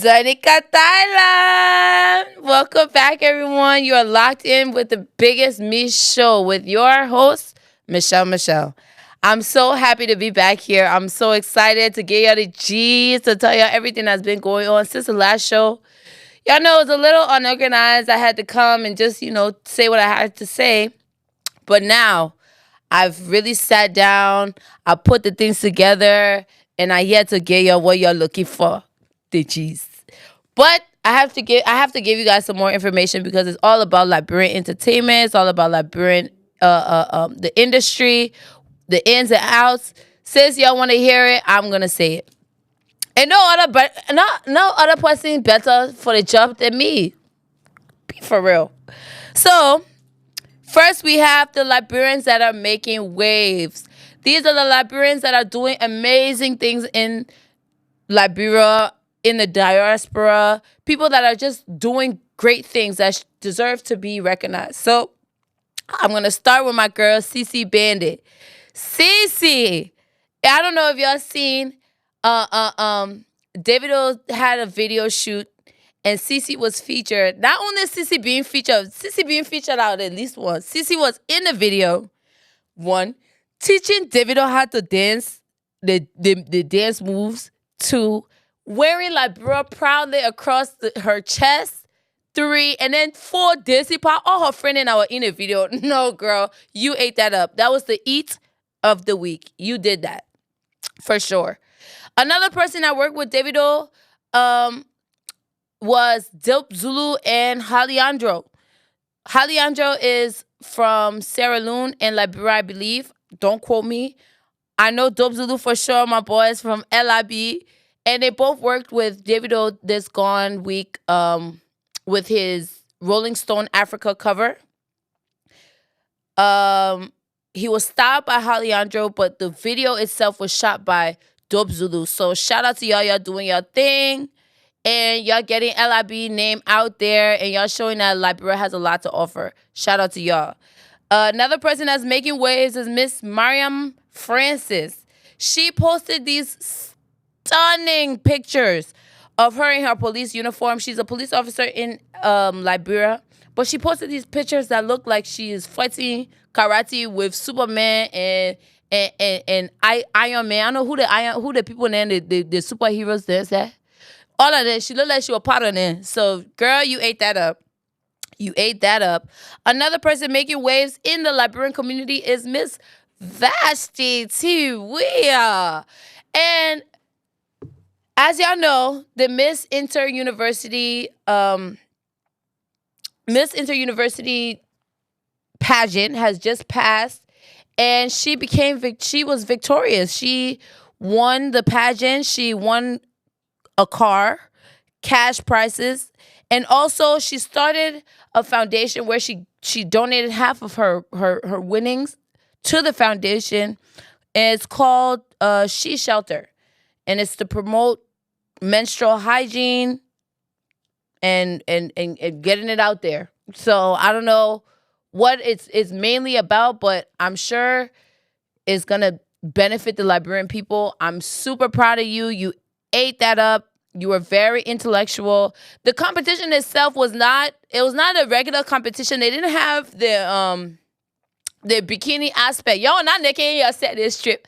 Zanika Thailand! Welcome back, everyone. You are locked in with the Biggest Mich Show with your host, Michelle. I'm so happy to be back here. I'm so excited to get y'all the G's to tell y'all everything that's been going on since the last show. Y'all know it was a little unorganized. I had to come and just, say what I had to say. But now I've really sat down, I put the things together, and I yet to get y'all what y'all looking for. The G's. But I have to give you guys some more information because it's all about Liberian entertainment. It's all about Liberian the industry, the ins and outs. Since y'all want to hear it, I'm gonna say it. And no other person better for the job than me. Be for real. So first we have the Liberians that are making waves. These are the Liberians that are doing amazing things in Liberia, in the diaspora, people that are just doing great things that deserve to be recognized. So I'm going to start with my girl, CC Bandit. CC, I don't know if y'all seen, Davido had a video shoot and CC was featured. Not only CC being featured out at least once. CC was in the video, one, teaching Davido how to dance, the dance moves. Two, wearing Liberia proudly across her chest. Three, and then four, Daisy Pop, all her friend and I were in the video. No, girl, you ate that up. That was the eat of the week. You did that, for sure. Another person that worked with Davido was Dope Zulu and Haliandro. Haliandro is from Sierra Leone and Liberia, I believe. Don't quote me. I know Dope Zulu for sure. My boys from LIB. And they both worked with Davido this gone week with his Rolling Stone Africa cover. He was stopped by Haliandro, but the video itself was shot by Dope Zulu. So shout out to y'all. Y'all doing your thing. And y'all getting LIB name out there. And y'all showing that Liberia has a lot to offer. Shout out to y'all. Another person that's making waves is Miss Mariam Francis. She posted these stunning pictures of her in her police uniform. She's a police officer in Liberia. But she posted these pictures that look like she is fighting karate with Superman and Iron Man. I don't know who the people name the superheroes dance that. All of that. She looked like she was part of them. So, girl, you ate that up. You ate that up. Another person making waves in the Liberian community is Miss Vashti Tiwia. And as y'all know, the Miss Inter University pageant has just passed, and she was victorious. She won the pageant. She won a car, cash prizes, and also she started a foundation where she donated half of her winnings to the foundation, and it's called She Shelter, and it's to promote menstrual hygiene and getting it out there. So I don't know what it's mainly about, but I'm sure it's gonna benefit the Liberian people. I'm super proud of you. You ate that up. You were very intellectual. The competition itself was not a regular competition. They didn't have the bikini aspect. Y'all not naked yourself this trip.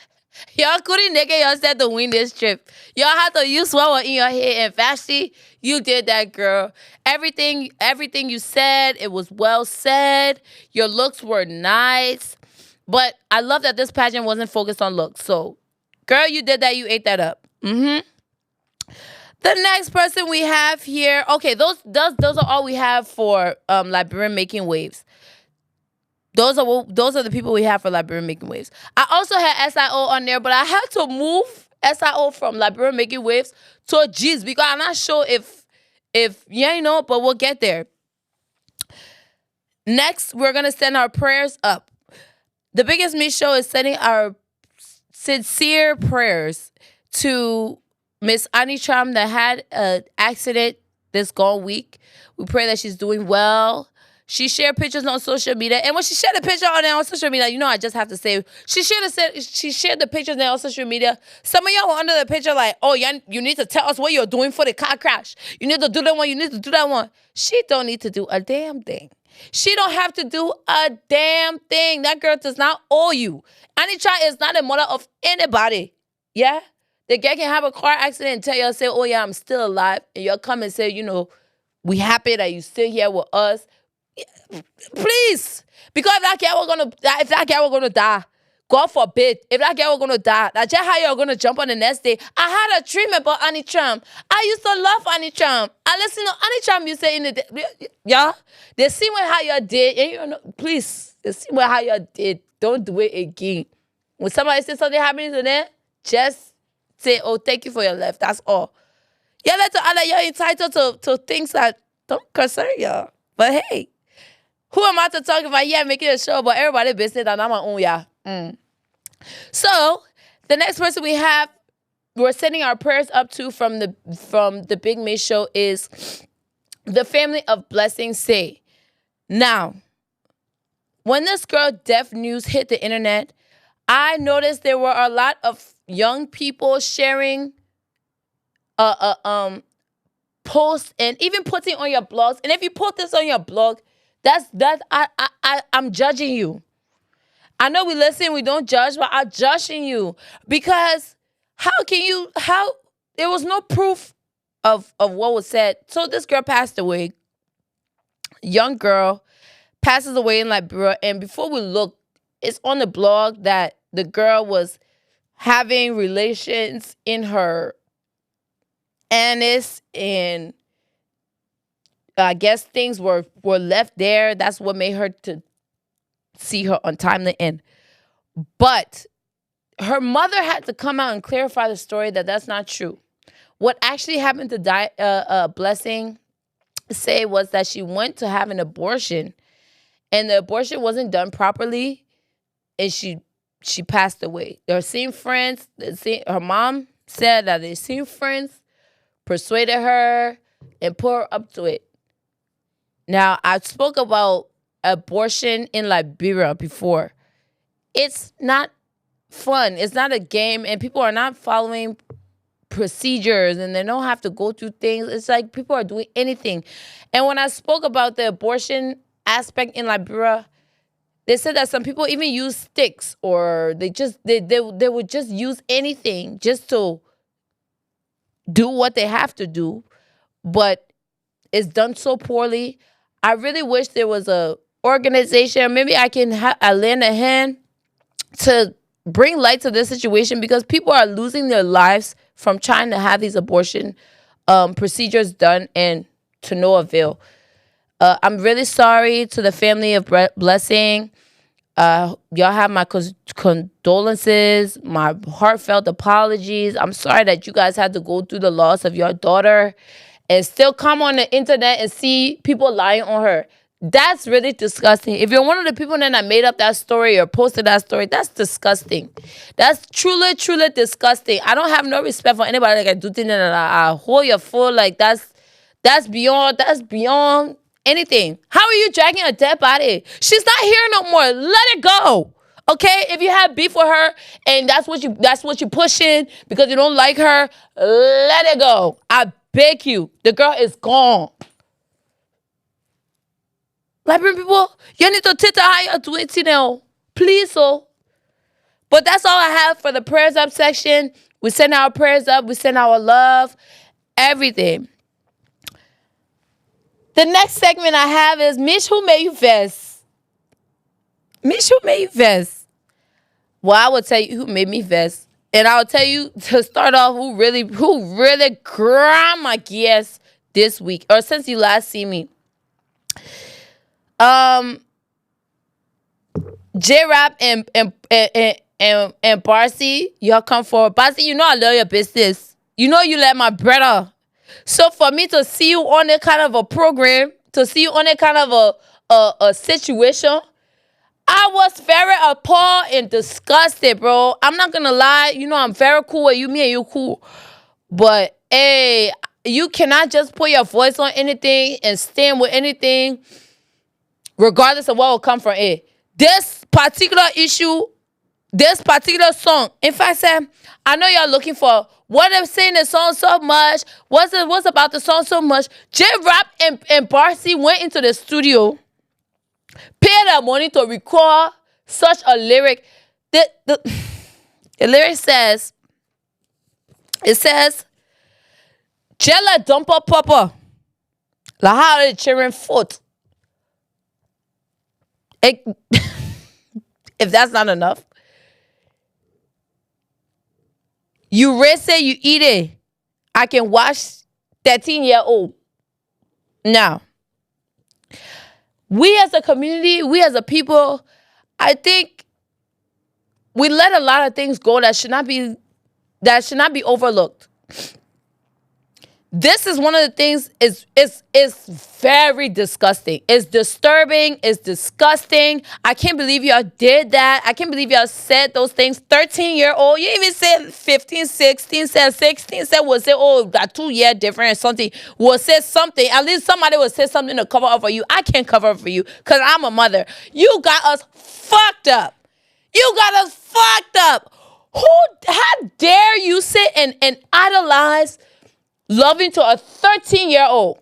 Y'all couldn't naked yourself to win this trip. Y'all had to use what in your head. And Vashti, you did that, girl. Everything you said, it was well said. Your looks were nice. But I love that this pageant wasn't focused on looks. So, girl, you did that. You ate that up. The next person we have here. Okay, those are all we have for Liberian making waves. Those are the people we have for Liberian making waves. I also had SIO on there, but I had to move SIO from Liberian making waves to G's because I'm not sure if but we'll get there. Next, we're gonna send our prayers up. The Biggest Mich Show is sending our sincere prayers to Miss Annie Tram that had an accident this gone week. We pray that she's doing well. She shared pictures on social media, and when she shared the picture on social media, I just have to say she shared the pictures on social media. Some of y'all were under the picture like, oh, yeah, you need to tell us what you're doing for the car crash. You need to do that one. You need to do that one. She don't need to do a damn thing. She don't have to do a damn thing. That girl does not owe you. Anitra is not a mother of anybody. Yeah? The girl can have a car accident and tell you, say, oh yeah, I'm still alive. And you'll come and say, we happy that you still here with us. Please. Because if that girl were gonna die, God forbid, if that girl were gonna die, that's just how you're gonna jump on the next day. I had a dream about Annie Trump. I used to love Annie Trump. I listen to Annie Trump music in the day. Yeah? They see what how you did. And please, they see what how you did. Don't do it again. When somebody says something happening to them, just say, oh, thank you for your life. That's all. Yeah, let the other, you're entitled to things that don't concern y'all. But hey, who am I to talk about? Yeah, making a show, but everybody business and I'm my own, yeah. So the next person we're sending our prayers up to from the Big Mich Show is the family of Blessing Say. Now, when this girl death news hit the internet, I noticed there were a lot of young people sharing posts and even putting on your blogs. And if you put this on your blog, I'm judging you. I know we listen, we don't judge, but I'm judging you because there was no proof of what was said. So this girl passed away. Young girl passes away in Liberia, and before we look, it's on the blog that the girl was having relations in her anus, and I guess things were left there. That's what made her to see her untimely end. But her mother had to come out and clarify the story that that's not true. What actually happened to Blessing Say was that she went to have an abortion, and the abortion wasn't done properly, and she passed away. They were seeing friends. Her mom said that they seen friends, persuaded her, and put her up to it. Now, I spoke about abortion in Liberia before. It's not fun. It's not a game, and people are not following procedures, and they don't have to go through things. It's like people are doing anything. And when I spoke about the abortion aspect in Liberia, they said that some people even use sticks, or they would just use anything just to do what they have to do, but it's done so poorly. I really wish there was a organization. Maybe I can lend a hand to bring light to this situation, because people are losing their lives from trying to have these abortion procedures done, and to no avail. I'm really sorry to the family of Blessing. Y'all have my condolences, my heartfelt apologies. I'm sorry that you guys had to go through the loss of your daughter and still come on the internet and see people lying on her. That's really disgusting. If you're one of the people that made up that story or posted that story, that's disgusting. That's truly, truly disgusting. I don't have no respect for anybody that can do things that I hold your full. Like that's beyond anything. How are you dragging a dead body? She's not here no more. Let it go. Okay? If you have beef with her and that's what you pushing because you don't like her, let it go. I beg you. The girl is gone. Liberian people, you need to tell how you're doing it now. Please, so. But that's all I have for the prayers up section. We send our prayers up. We send our love. Everything. The next segment I have is Mich, who made you vex? Mich, who made you vex? Well, I will tell you who made me vex. And I'll tell you to start off who really grind my gears this week, or since you last see me. Jrap and Barsee, y'all come forward. Barsee, you know I love your business. You know you let my brother. So for me to see you on that kind of a program, to see you on that kind of a situation, I was very appalled and disgusted, bro. I'm not gonna lie. You know I'm very cool with you. Me and you cool. But, hey, you cannot just put your voice on anything and stand with anything. regardless of what will come from it. This particular issue, this particular song, in fact, said, I know y'all looking for what I'm saying the song so much. What's about the song so much? Jrap and Barsee went into the studio, paid their money to record such a lyric. The lyric says, it says, Jella dumper papa, la how the children foot. If that's not enough, you raise it, you eat it. I can watch 13-year-old. Now, we as a community, we as a people, I think we let a lot of things go that should not be overlooked. This is one of the things is very disgusting. It's disturbing. It's disgusting. I can't believe y'all did that. I can't believe y'all said those things. 13-year-old. You even said 15, 16, said 16, said was it, oh, that 2 year difference or something. Will say something. At least somebody will say something to cover up for you. I can't cover up for you because I'm a mother. You got us fucked up. You got us fucked up. How dare you sit and idolize loving to a 13-year-old?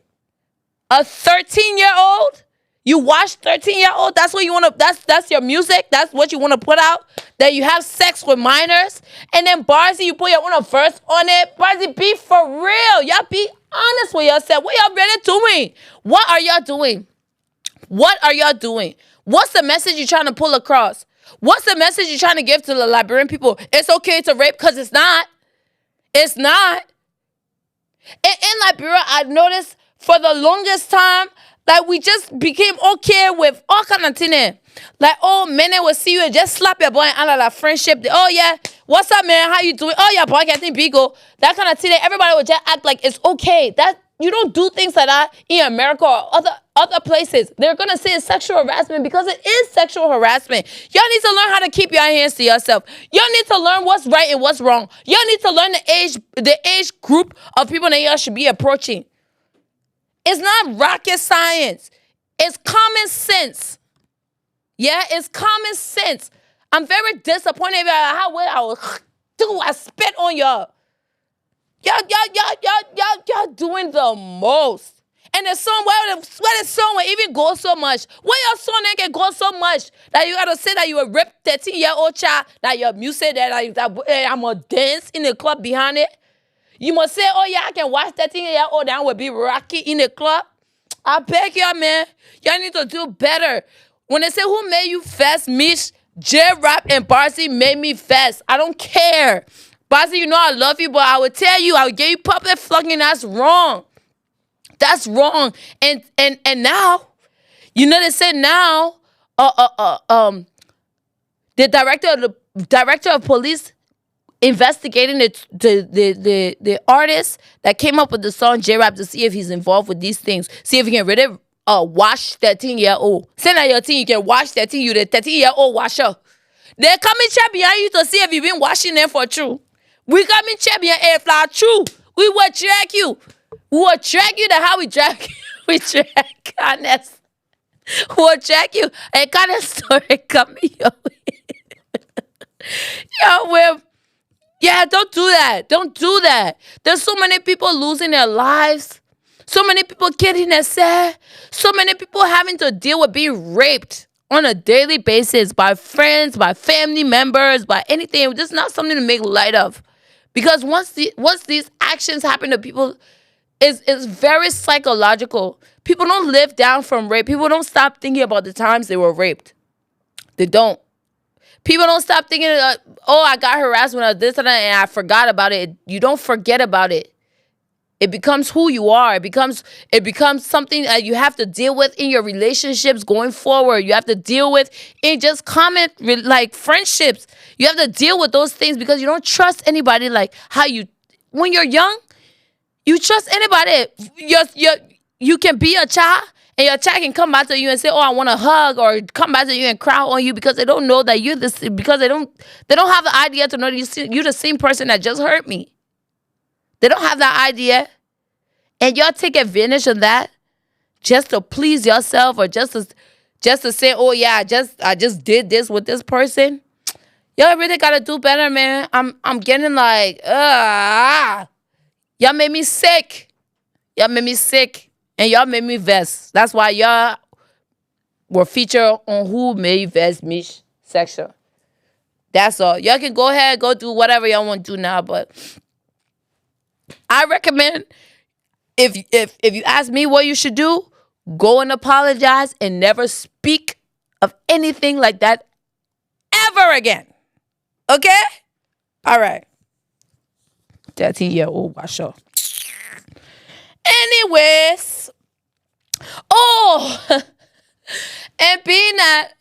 A 13-year-old? You watch 13-year-old? That's what you want to, that's your music? That's what you want to put out? That you have sex with minors? And then Barsee, you put your own verse on it? Barsee, be for real. Y'all be honest with yourself. What y'all really doing? What are y'all doing? What are y'all doing? What's the message you're trying to pull across? What's the message you're trying to give to the Liberian people? It's okay to rape because it's not. It's not. In Liberia, I noticed for the longest time, like we just became okay with all kind of things. Like, oh, men will see you and just slap your boy and all like friendship. Oh, yeah, what's up, man? How you doing? Oh, yeah, boy, I think Bigo. That kind of thing. Everybody would just act like it's okay. That you don't do things like that in America or other places. They're going to say it's sexual harassment because it is sexual harassment. Y'all need to learn how to keep your hands to yourself. Y'all need to learn what's right and what's wrong. Y'all need to learn the age group of people that y'all should be approaching. It's not rocket science. It's common sense. Yeah, it's common sense. I'm very disappointed about how well I spit on y'all. Y'all doing the most. And the song, where the song will even go so much? Where your song can go so much that you gotta say that you a rip 13-year-old child, that your music that I'm gonna dance in the club behind it? You must say, oh yeah, I can watch 13-year-old and I will be rocky in the club. I beg y'all, man. Y'all need to do better. When they say who made you fast, Mich, Jrap and Barsee made me fast. I don't care. Barsee, you know I love you, but I would tell you, I would give you public flogging. That's wrong. That's wrong. And now, you know they said now, the director of police investigating the artist that came up with the song Jrap to see if he's involved with these things. See if he can really wash 13-year-old. Say that your team, you can wash 13, you the 13-year-old washer. They come and check behind you to see if you've been washing them for true. We come and check behind air fly true. We will track you. We will track you to how we track you. We track honest. We'll track you. And kind of story coming your way. Yeah, don't do that. Don't do that. There's so many people losing their lives. So many people getting themselves. So many people having to deal with being raped on a daily basis by friends, by family members, by anything. It's just not something to make light of. Because once these actions happen to people, it's very psychological. People don't live down from rape. People don't stop thinking about the times they were raped. They don't. People don't stop thinking, oh, I got harassed when I was this and that, and I forgot about it. You don't forget about it. It becomes who you are. It becomes something that you have to deal with in your relationships going forward. You have to deal with in just common like friendships. You have to deal with those things because you don't trust anybody like how you, when you're young, you trust anybody. You can be a child and your child can come back to you and say, oh, I want a hug, or come back to you and cry on you because they don't know that you're this, because they don't have the idea to know that you're the same person that just hurt me. They don't have that idea. And y'all take advantage of that just to please yourself or just just to say, oh yeah, I just did this with this person. Y'all really gotta do better, man. I'm getting like, y'all made me sick. Y'all made me sick. And y'all made me vest. That's why y'all were featured on Who Made Vest Mich section. That's all. Y'all can go ahead, go do whatever y'all want to do now. But I recommend, if you ask me what you should do, go and apologize and never speak of anything like that ever again. Okay? All right. 13-year-old Washo. Anyways. Oh. And being that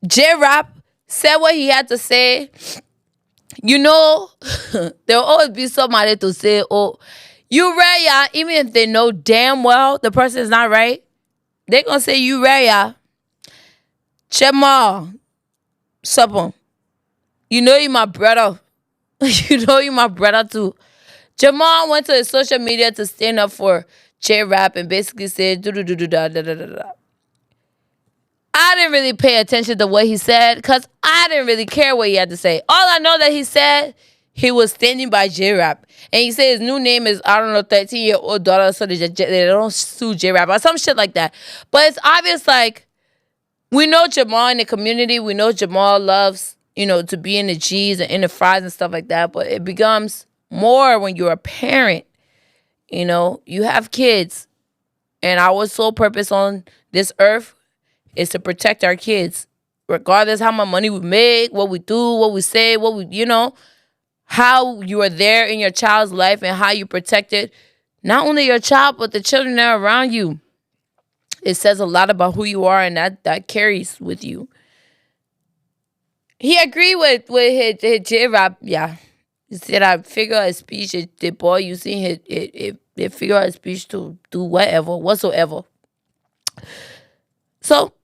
Jrap said what he had to say, you know, there'll always be somebody to say, oh, you right, yeah, even if they know damn well the person is not right, they're going to say, you right, yeah. Chema, Supple. You know you my brother. You know you my brother too. Jamal went to his social media to stand up for Jrap and basically said, do-do-do-do-da-da-da-da-da. I didn't really pay attention to what he said because I didn't really care what he had to say. All I know that he said, he was standing by Jrap. And he said his new name is, I don't know, 13-year-old daughter, so they don't sue Jrap or some shit like that. But it's obvious, like, we know Jamal in the community. We know Jamal loves, you know, to be in the G's and in the fries and stuff like that. But it becomes more when you're a parent. You know, you have kids. And our sole purpose on this earth is to protect our kids. Regardless how much money we make, what we do, what we say, what we, you know, how you are there in your child's life and how you protected not only your child, but the children that are around you. It says a lot about who you are, and that carries with you. He agreed with his Jrap, yeah. He said I figure of speech, the boy using his figure of speech to do whatsoever. So,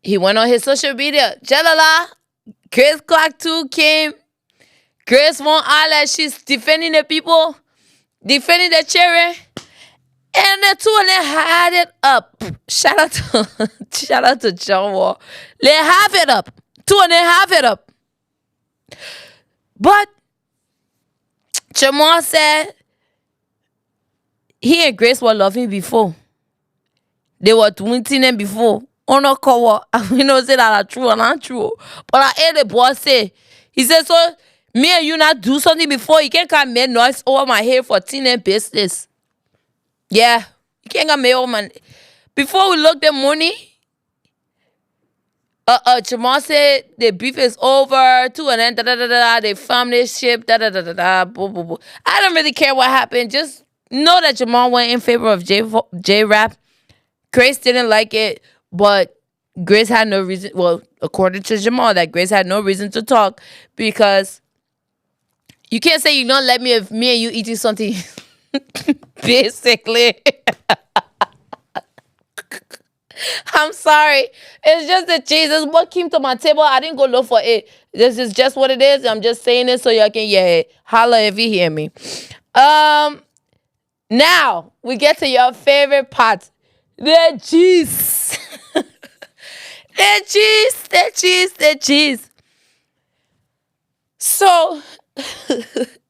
he went on his social media. Jalala, Grace Clark 2 came. Grace won all that. She's defending the people, defending the children. And the two of them had it up. Shout out to John Wall. They have it up. Two of them have it up. But Jamal said he and Grace were loving before. They were twinning before. On a cover. We know say that are true or not true. But I heard the boy say, he said, so me and you not do something before, you can't come make noise over my head for teen business. Yeah, you can't get me over my... Before we look the money, Jamal said the beef is over, two and then da-da-da-da, they family ship, da-da-da-da-da, boo, boo, boo. I don't really care what happened. Just know that Jamal went in favor of Jrap. Grace didn't like it, but Grace had no reason, well, according to Jamal, that Grace had no reason to talk because you can't say you don't let me if me and you eating something. Basically. I'm sorry. It's just that Jesus, what came to my table, I didn't go look for it. This is just what it is. I'm just saying it so y'all can holla if you hear me. Now we get to your favorite part. The cheese. The cheese. So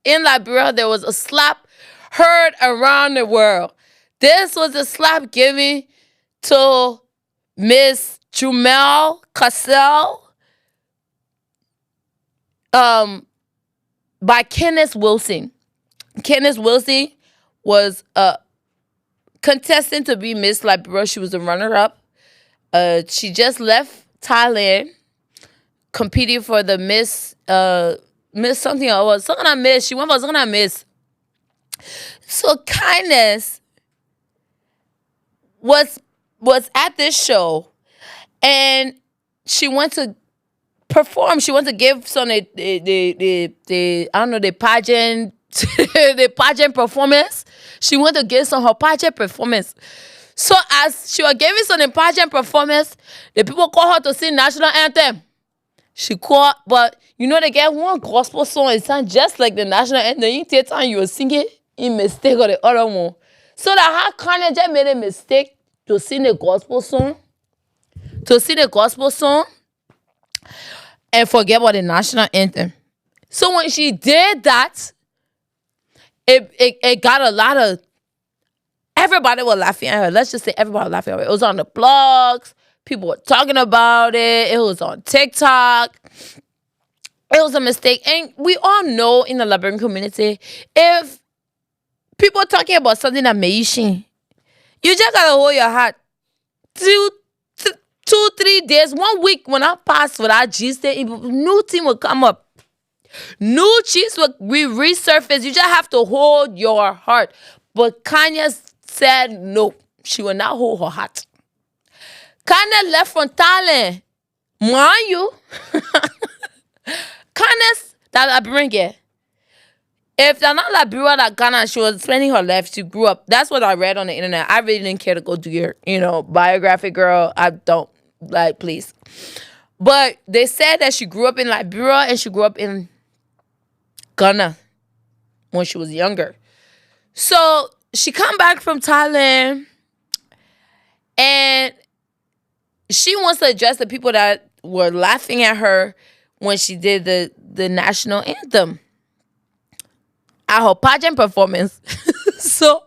in Liberia, there was a slap heard around the world. This was a slap given to Miss Jumel Cassell by Kenneth Wilson. Kenneth Wilson was a contestant to be Miss Liberia. She was a runner-up. She just left Thailand, competing for the Miss something or something I Miss. She went for something I Miss. So Kindness was at this show, and she went to perform. She went to give some the I don't know, the pageant the pageant performance. She went to give some her pageant performance. So as she was giving some the pageant performance, the people call her to sing national anthem. She called, but you know they get one gospel song. It sounds just like the national anthem. You take time you will sing it in mistake or the other one. So that how Kanye just made a mistake to sing the gospel song. to sing the gospel song and forget about the national anthem. So when she did that, it got a lot of, everybody was laughing at her. Let's just say everybody was laughing at her. It was on the blogs. People were talking about it. It was on TikTok. It was a mistake. And we all know in the Liberian community, if people are talking about something that Meishin, you just gotta hold your heart. 2-3 days, 1 week, when I pass for that gist, new thing will come up. New cheese will resurface. You just have to hold your heart. But Kanye said no. She will not hold her heart. Kanye left from Thailand. Mind you. Kanye's that Liberian girl. If they're not Liberia, that Ghana, she was spending her life. She grew up. That's what I read on the internet. I really didn't care to go do your, biography, girl. I don't. Like, please. But they said that she grew up in Liberia and she grew up in Ghana when she was younger. So she come back from Thailand and she wants to address the people that were laughing at her when she did the national anthem at her pageant performance. So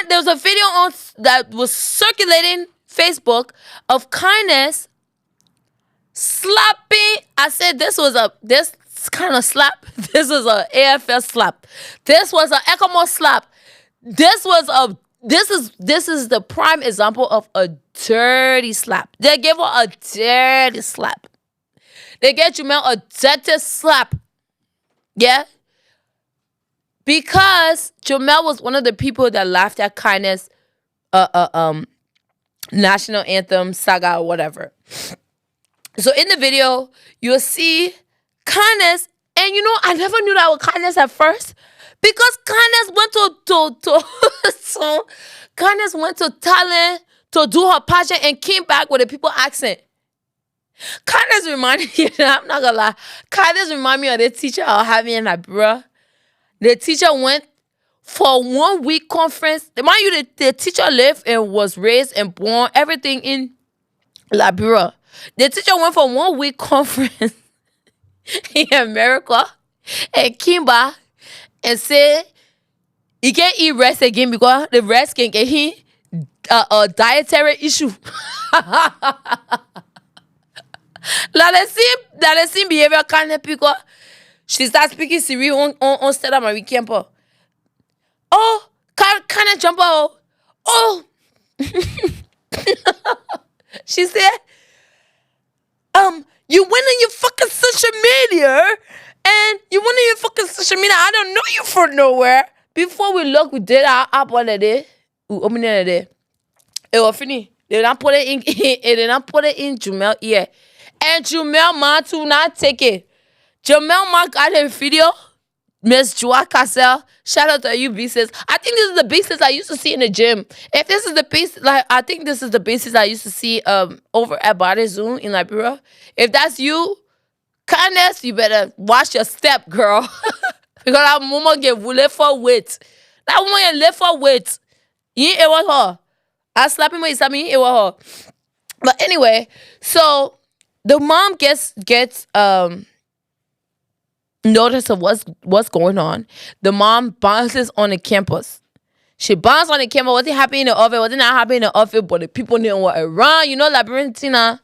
there was a video that was circulating Facebook of Kindness slapping. I said this kind of slap. This was a AFL slap. This was an ECMO slap. This is the prime example of a dirty slap. They gave her a dirty slap. They gave Jumel a dirty slap. Yeah? Because Jumel was one of the people that laughed at Kindness national anthem, saga, or whatever. So in the video, you'll see Kindness, and I never knew that was Kindness at first. Because Kindness went Kindness went to Thailand to do her pageant and came back with a people accent. Kindness reminded me, I'm not gonna lie, Kindness reminded me of the teacher I was having in Liberia. The teacher went for 1 week conference. Mind you, the teacher lived and was raised and born, everything in Liberia. The teacher went for 1 week conference in America and came back and said he can't eat rice again because the rice can get him a dietary issue. The same behavior kind of because she starts speaking Siri on Stella Marie Camper. Oh, kind of jump out. Oh. She said, you went on your fucking social media and you went on your fucking social media. I don't know you from nowhere. Before we look, we did our app on the day. We opened it day. It was finished. They didn't put it in. They didn't put it in Jumel ear. And Jumel man to not take it. Jumel man got a video. Miss Joa Cassell, shout out to you, Beasts. I think this is the Beasts I used to see in the gym. If this is the Beast, I think this is the Beasts I used to see over at Body Zoom in Liberia. If that's you, Kindness, you better watch your step, girl. Because that woman get live for weight. That woman get live for weight. It was her. I slap him with something, it was her. But anyway, so the mom gets notice of what's going on. The mom bounces on the campus. She bounced on the campus. What's happening in the office? What's not happening in the office? But the people didn't want around. Liberian Tina.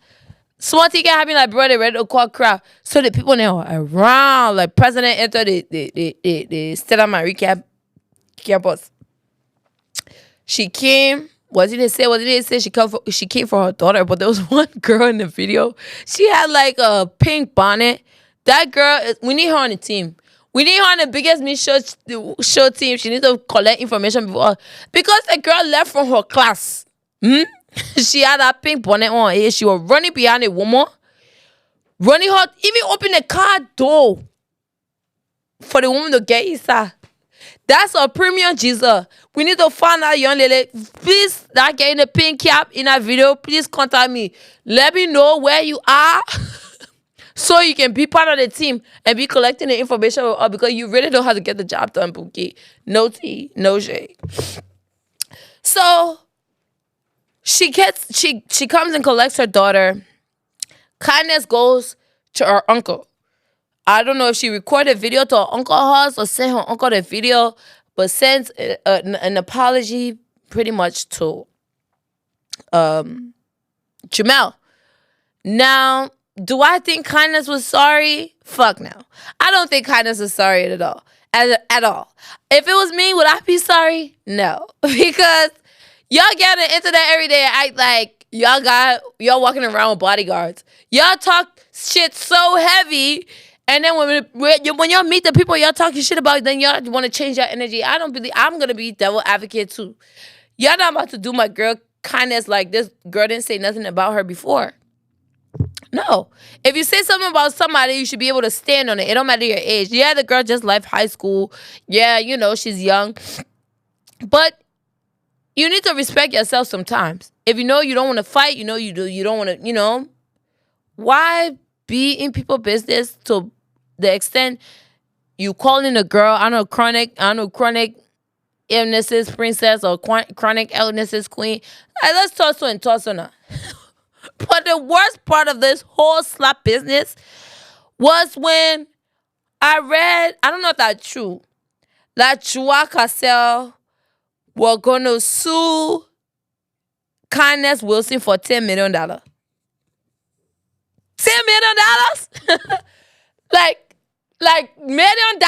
Small thing can happen like brother ready to call crowd. So the people didn't want around. Like president entered the Stella Marie campus. She came. What did they say? She came for her daughter. But there was one girl in the video. She had like a pink bonnet. That girl, we need her on the team. We need her on the Biggest Mich Show team. She needs to collect information before. Because the girl left from her class. She had that pink bonnet on. She was running behind a woman. Running her, even open the car door for the woman to get inside. That's a premium Jesus. We need to find that young lady. Please, that guy in the pink cap in that video, please contact me. Let me know where you are. So you can be part of the team and be collecting the information with us because you really know how to get the job done, Pookie. No tea, no shade. So She comes and collects her daughter. Kindness goes to her uncle. I don't know if she recorded video to her uncle house or sent her uncle the video, but sends an apology pretty much to Jamel. Now, do I think Kindness was sorry? Fuck no. I don't think Kindness was sorry at all. At all. If it was me, would I be sorry? No. Because y'all get on the internet every day and act like y'all walking around with bodyguards. Y'all talk shit so heavy, and then when y'all meet the people y'all talking shit about, then y'all want to change your energy. I don't believe I'm gonna be devil advocate too. Y'all not about to do my girl Kindness like this girl didn't say nothing about her before. No. If you say something about somebody, you should be able to stand on it. It don't matter your age. Yeah, the girl just left high school. Yeah, she's young. But you need to respect yourself sometimes. If you know you don't want to fight, you don't want to, why be in people's business to the extent you calling a girl, I know chronic illnesses princess or chronic illnesses queen. Like, let's toss her and toss her now. But the worst part of this whole slap business was when I read, I don't know if that's true, that Jrap Barsee were going to sue Kindness Wilson for $10 million. $10 million? like $1 million?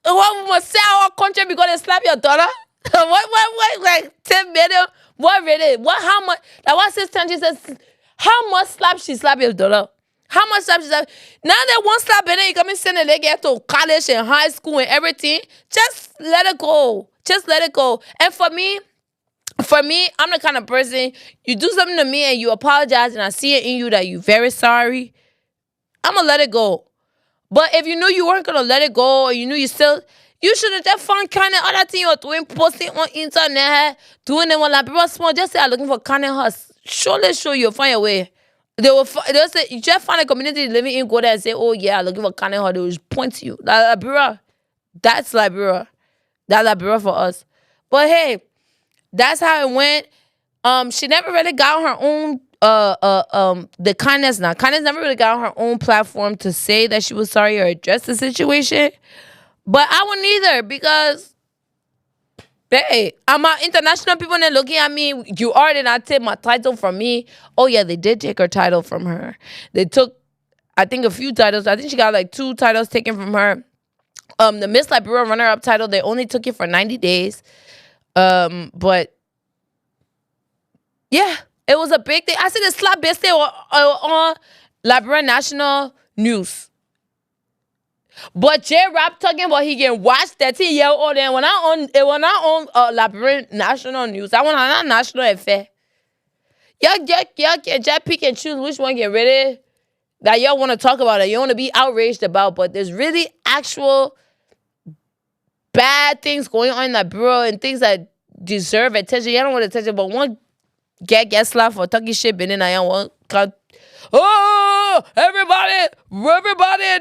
What must sell our country because they slap your daughter? what, like 10 million? What really? What, how much? Like what sister says, how much slap she slap your daughter? How much slap she slap? Now that one slap and then you come and send they get to college and high school and everything. Just let it go. Just let it go. And for me, I'm the kind of person, you do something to me and you apologize and I see it in you that you're very sorry, I'm going to let it go. But if you knew you weren't going to let it go or you knew you should have just found kind of other thing you're doing, posting on internet, doing it when like people small, just say I'm looking for kind of us. Surely show you'll find a way. They'll say, you just find a community living in, go there and say, oh yeah, I'm looking for kind of her. They will point to you. Liberia. That's Liberia. That's Liberia for us. But hey, that's how it went. She never really got her own the Kindness now. Kindness never really got her own platform to say that she was sorry or address the situation. But I wouldn't either because hey, I'm out international people and they're looking at me. You already not take my title from me. Oh yeah, they did take her title from her. They took, I think, a few titles. I think she got like 2 titles taken from her. The Miss Liberia runner-up title, they only took it for 90 days. But yeah, it was a big thing. I see the slap best on Liberian National News. But Jrap talking about he can watch 13-year-old and when I on Liberian National News, I want on national affair. Y'all can just pick and choose which one get ready that y'all want to talk about it. You want to be outraged about, but there's really actual bad things going on in Liberia and things that deserve attention. Y'all don't want attention, but one get slapped for talking shit, but then I want oh, everybody,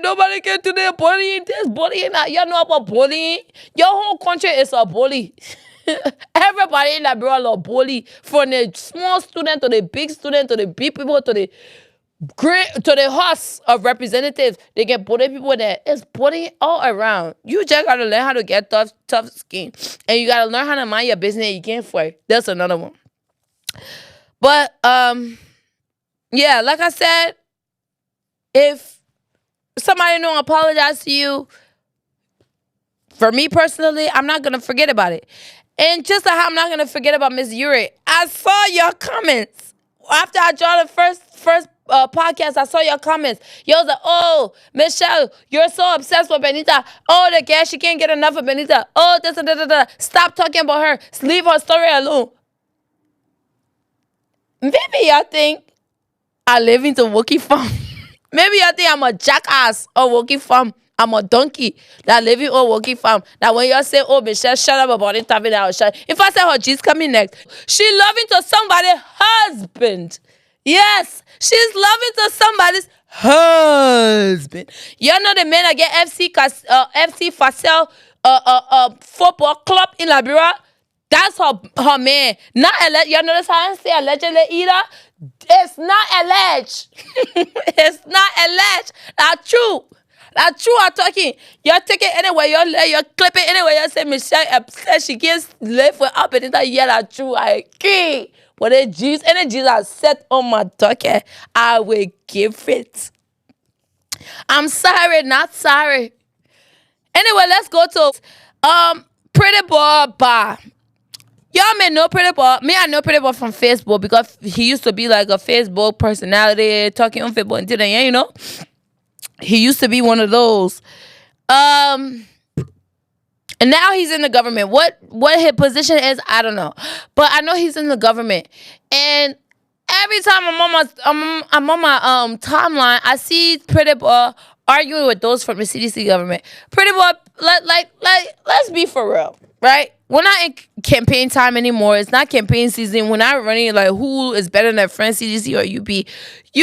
nobody can do their bullying. There's bullying. Y'all know about bullying? Your whole country is a bully. Everybody in Liberia love bully. From the small student to the big student to the big people to the great to the House of Representatives. They get bully people there. It's bullying all around. You just gotta learn how to get tough skin. And you gotta learn how to mind your business. You can't fight. That's another one. But yeah, like I said, if somebody don't apologize to you, for me personally, I'm not gonna forget about it. And just like how I'm not gonna forget about Miss Yuri, I saw your comments after I joined the first podcast. I saw your comments. You was like, "Oh, Michelle, you're so obsessed with Benita. Oh, the girl, she can't get enough of Benita. Oh, this and that. Stop talking about her. Leave her story alone." Maybe y'all think I live in the Wookiee farm. Maybe y'all think I'm a jackass or Wookiee farm. I'm a donkey that live in a Wookiee farm. That when y'all say, "Oh, Michelle, shut up about it," I'll shut. If I say her G's coming next, she loving to somebody's husband. Yes, she's loving to somebody's husband. You know the men that get FC Facel football club in Liberia? That's her man. Not alleged. You notice how I say allegedly either? It's not alleged. It's not alleged. That's true. That's true. I'm talking. You're taking anyway. You're clipping anyway. You say Michelle upset. She gets live for up and it's like, yeah, that's true. I agree. But the G's energies are set on my docket. I will give it. I'm sorry, not sorry. Anyway, let's go to Pretty Boy Bar. Y'all may know Pretty Boy. Me, I know Pretty Boy from Facebook because he used to be like a Facebook personality, talking on Facebook and today, you know. He used to be one of those. And now he's in the government. What his position is, I don't know. But I know he's in the government. And every time I'm on my timeline, I see Pretty Boy arguing with those from the CDC government. Pretty Boy, let's be for real, right? We're not in campaign time anymore. It's not campaign season. We're not running like who is better than France, CDC, or UP.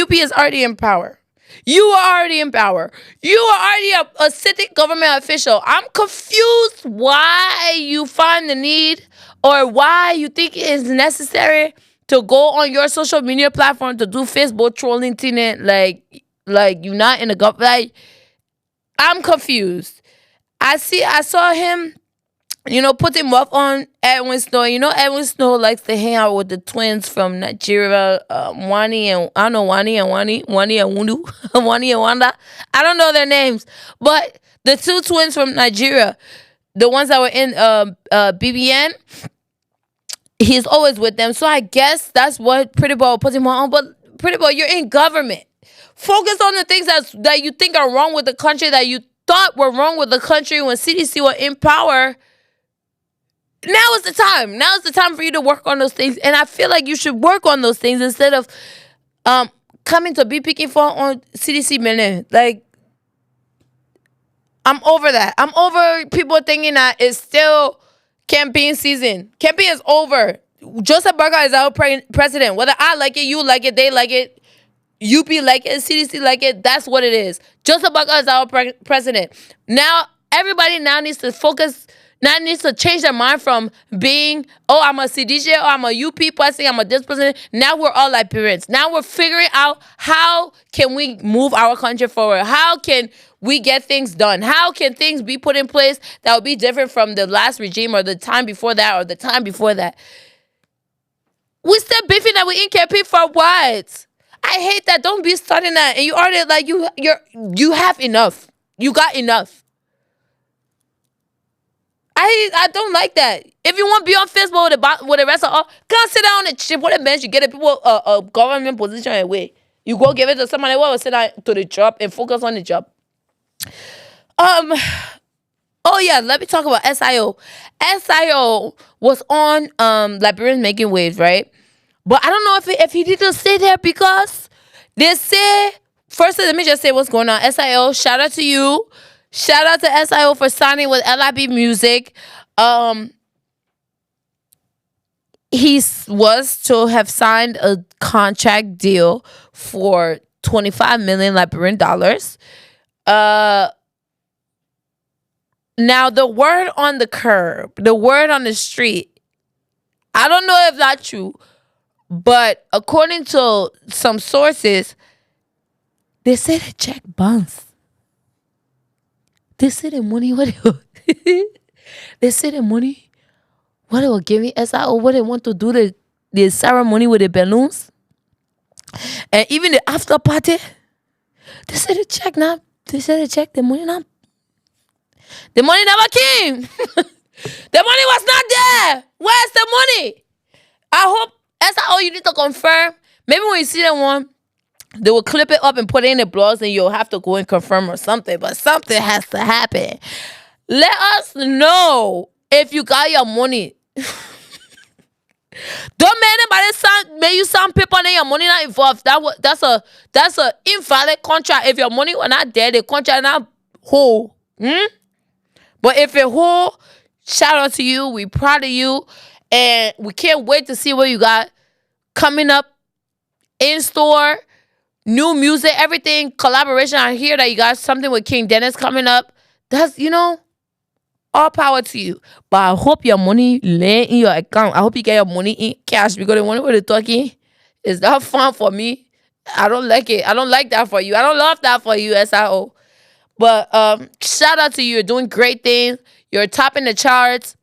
UP is already in power. You are already in power. You are already a sitting government official. I'm confused why you find the need or why you think it is necessary to go on your social media platform to do Facebook trolling thing like you're not in the government. Like, I'm confused. I saw him, put him up on Edwin Snow. Edwin Snow likes to hang out with the twins from Nigeria, Wani and I don't know Wani and Wundu, Wani and Wanda. I don't know their names, but the two twins from Nigeria, the ones that were in BBN, he's always with them. So I guess that's what Pretty Boy put him on. But Pretty Boy, you're in government. Focus on the things that you think are wrong with the country, that you thought were wrong with the country when CDC were in power. Now is the time. Now is the time for you to work on those things. And I feel like you should work on those things instead of coming to be picking for on CDC minute. Like, I'm over that. I'm over people thinking that it's still campaign season. Campaign is over. Joseph Burger is our president. Whether I like it, you like it, they like it, UP like it, CDC like it, that's what it is. Joseph Burger is our president. Now, everybody now needs to focus. Now needs to change their mind from being, I'm a CDJ, or I'm a UP person, I'm a this person. Now we're all Liberians. Now we're figuring out how can we move our country forward? How can we get things done? How can things be put in place that will be different from the last regime or the time before that or the time before that? We still beefing that we in campaign for what? I hate that. Don't be starting that. And you already like you have enough. You got enough. I don't like that. If you want to be on Facebook with the rest of all, come sit down on the chip. What a bench you get a people a government position away. You go give it to somebody who will sit down to the job and focus on the job. Oh yeah, let me talk about SIO. SIO was on Liberians Making Waves, right? But I don't know if he didn't stay there because they say first let me just say what's going on. SIO, shout out to you. Shout out to SIO for signing with LIB Music. He was to have signed a contract deal for 25 million Liberian dollars. Now, the word on the curb, the word on the street, I don't know if that's true, but according to some sources, they say the check bounced. They say the money, they say the money, what they were giving SIO, what they want to do the ceremony with the balloons, and even the after party. They say the check now. They say the check, the money now. The money never came. The money was not there. Where's the money? I hope SIO, you need to confirm. Maybe when you see that one, they will clip it up and put it in the blogs and you'll have to go and confirm or something. But something has to happen. Let us know if you got your money. Don't make anybody you sound people and your money not involved. That's a invalid contract. If your money were not there, the contract not whole. But if it whole, shout out to you. We proud of you. And we can't wait to see what you got coming up in store. New music, everything, collaboration. I hear that you got something with King Dennis coming up. That's, All power to you. But I hope your money lay in your account. I hope you get your money in cash because the money we're talking is not fun for me. I don't like it. I don't like that for you. I don't love that for you, SIO. But shout out to you. You're doing great things. You're topping the charts.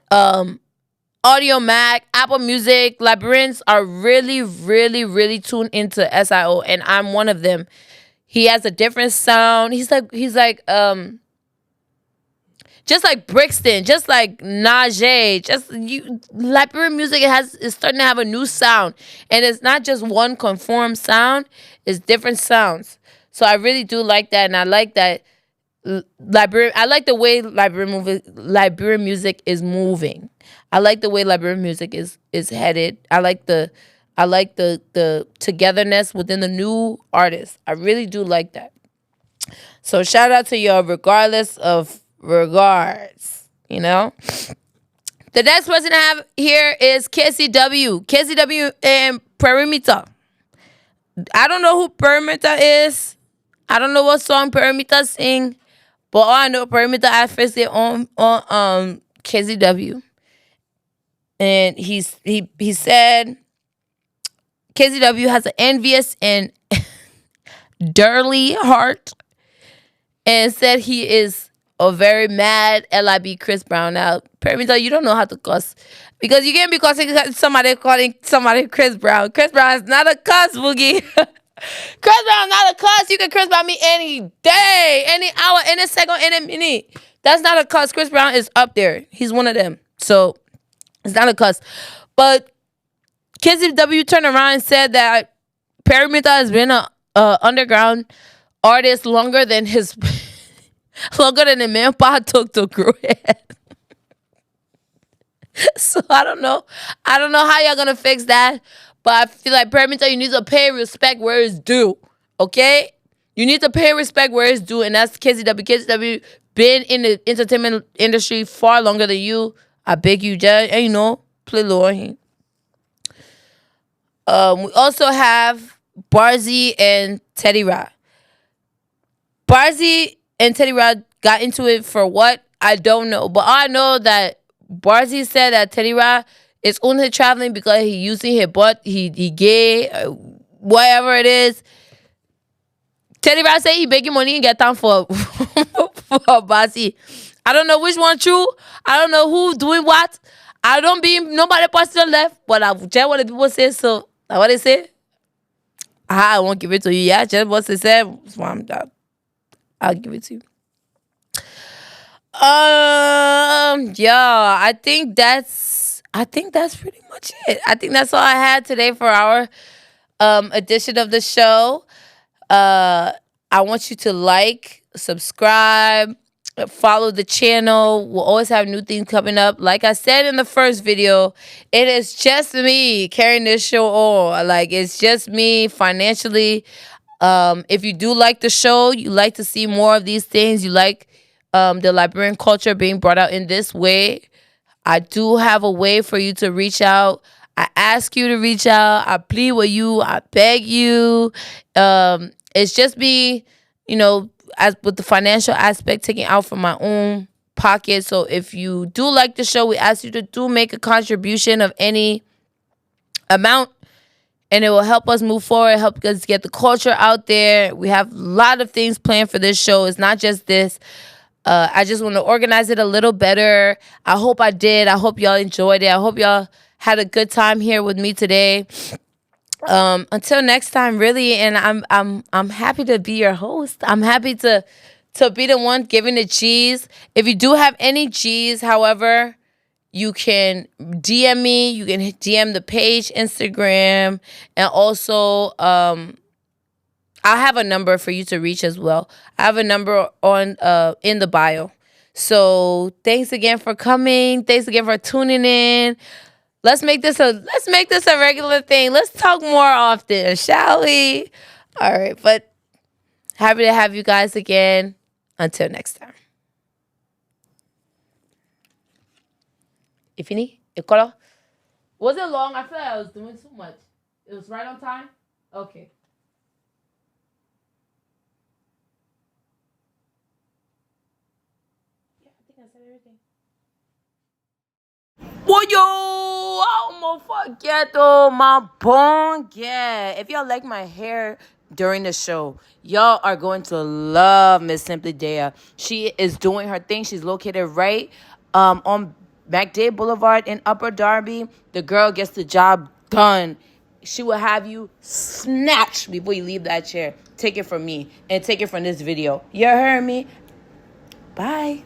Um, Audio Mac, Apple Music, Liberians are really, really, really tuned into SIO, and I'm one of them. He has a different sound. He's like just like Brixton, just like Najee, just you. Liberian music is starting to have a new sound, and it's not just one conform sound; it's different sounds. So I really do like that, and I like that. Liberian. I like the way Liberian music is moving. I like the way Liberian music is headed. I like the togetherness within the new artists. I really do like that. So shout out to y'all, regardless of regards. You know. The next person I have here is KCW. KCW and Perimeter. I don't know who Perimeter is. I don't know what song Perimeter sing. But all I know, Perimeter I first it on KZW, and he said KZW has an envious and dirty heart, and said he is a very mad LIB Chris Brown. Now, Perimeter, you don't know how to cuss because you can't be cussing somebody calling somebody Chris Brown. Chris Brown is not a cuss, Boogie. Chris Brown not a cuss. You can Chris Brown me any day, any hour, any second, any minute. That's not a cuss. Chris Brown is up there. He's one of them. So it's not a cuss. But KZW turned around and said that Perimeter has been a underground artist longer than the man Pa took to grow it. So I don't know. I don't know how y'all gonna fix that. But I feel like Perimeter, you need to pay respect where it's due. Okay? You need to pay respect where it's due, and that's KZW. KZW been in the entertainment industry far longer than you. I beg you, just play low on him. We also have Barsee and Teddy Rod. Barsee and Teddy Rod got into it for what? I don't know. But I know that Barsee said that Teddy Rod is only traveling because he using his butt, he gay, whatever it is. Teddy Rod say he begging money and get time for Barsee. I don't know which one true. I don't know who doing what. I don't be nobody personal left, but I just what the people say. So what they say, I won't give it to you. Yeah, just what they said. So I'll give it to you. Yeah, I think that's pretty much it. I think that's all I had today for our edition of the show. I want you to like, subscribe, follow the channel. We'll always have new things coming up. Like I said in the first video, it is just me carrying this show on. Like, it's just me financially. If you do like the show, you like to see more of these things, you like the Liberian culture being brought out in this way, I do have a way for you to reach out. I ask you to reach out. I plead with you. I beg you. It's just me, as with the financial aspect, taking out from my own pocket. So if you do like the show, we ask you to do make a contribution of any amount, and it will help us move forward, help us get the culture out there. We have a lot of things planned for this show. It's not just this. I just want to organize it a little better. I hope I did. I hope y'all enjoyed it. I hope y'all had a good time here with me today. Until next time, really, and I'm happy to be your host. I'm happy to be the one giving the G's. If you do have any G's, however, you can DM me. You can DM the page, Instagram, and also I'll have a number for you to reach as well. I have a number on in the bio. So thanks again for coming. Thanks again for tuning in. Let's make this a regular thing. Let's talk more often, shall we? All right, but happy to have you guys again. Until next time. Ifini, color. Was it long? I feel like I was doing too much. It was right on time? Okay. Yeah, I think Well, yo, I almost forget though, my bong. Yeah, if y'all like my hair during the show, y'all are going to love Miss Simply Dea. She is doing her thing. She's located right on MacDay Boulevard in Upper Darby. The girl gets the job done. She will have you snatched before you leave that chair. Take it from me and take it from this video. You heard me? Bye.